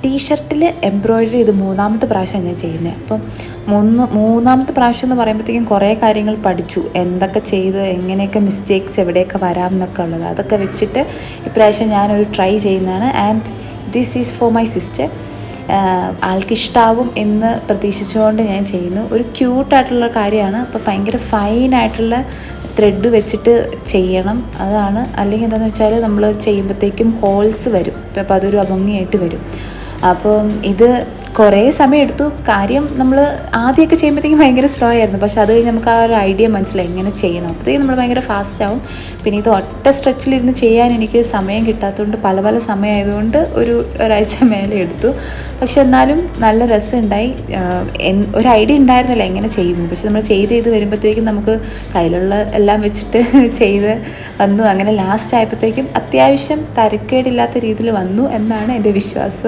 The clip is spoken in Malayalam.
ടീഷർട്ടിൽ എംബ്രോയ്ഡറി ഇത് 3-ാമത്തെ പ്രാവശ്യം ഞാൻ ചെയ്യുന്നത്. അപ്പം മൂന്നാമത്തെ പ്രാവശ്യം എന്ന് പറയുമ്പോഴത്തേക്കും കുറേ കാര്യങ്ങൾ പഠിച്ചു, എന്തൊക്കെ ചെയ്ത് എങ്ങനെയൊക്കെ മിസ്റ്റേക്സ് എവിടെയൊക്കെ വരാം എന്നൊക്കെ ഉള്ളത്. അതൊക്കെ വെച്ചിട്ട് ഇപ്രാവശ്യം ഞാനൊരു ട്രൈ ചെയ്യുന്നതാണ്. And this is for my sister. ആൾക്ക് ഇഷ്ടമാകും എന്ന് പ്രതീക്ഷിച്ചുകൊണ്ട് ഞാൻ ചെയ്യുന്നു. ഒരു ക്യൂട്ടായിട്ടുള്ള കാര്യമാണ്. അപ്പോൾ ഭയങ്കര ഫൈനായിട്ടുള്ള ത്രെഡ് വെച്ചിട്ട് ചെയ്യണം, അതാണ്. അല്ലെങ്കിൽ എന്താണെന്ന് വെച്ചാൽ നമ്മൾ ചെയ്യുമ്പോഴത്തേക്കും ഹോൾസ് വരും, അപ്പോൾ അതൊരു അഭംഗിയായിട്ട് വരും. അപ്പം ഇത് കുറേ സമയം എടുത്തു. കാര്യം നമ്മൾ ആദ്യമൊക്കെ ചെയ്യുമ്പോഴത്തേക്കും ഭയങ്കര സ്ലോ ആയിരുന്നു, പക്ഷെ അത് കഴിഞ്ഞ് നമുക്ക് ആ ഒരു ഐഡിയ മനസ്സിലായി എങ്ങനെ ചെയ്യണം. അപ്പോഴത്തേക്കും നമ്മൾ ഭയങ്കര ഫാസ്റ്റ് ആവും. പിന്നെ ഇത് ഒറ്റ സ്ട്രെച്ചിലിരുന്ന് ചെയ്യാൻ എനിക്ക് സമയം കിട്ടാത്തതുകൊണ്ട് പല സമയമായതുകൊണ്ട് ഒരാഴ്ച മേലെ എടുത്തു. പക്ഷെ എന്നാലും നല്ല രസമുണ്ടായി. ഒരു ഐഡിയ ഉണ്ടായിരുന്നില്ല എങ്ങനെ ചെയ്യും, പക്ഷെ നമ്മൾ ചെയ്ത് വരുമ്പോഴത്തേക്കും നമുക്ക് കയ്യിലുള്ള എല്ലാം വെച്ചിട്ട് ചെയ്ത് വന്നു. അങ്ങനെ ലാസ്റ്റ് ആയപ്പോഴത്തേക്കും അത്യാവശ്യം തരക്കേടില്ലാത്ത രീതിയിൽ വന്നു എന്നാണ് എൻ്റെ വിശ്വാസം.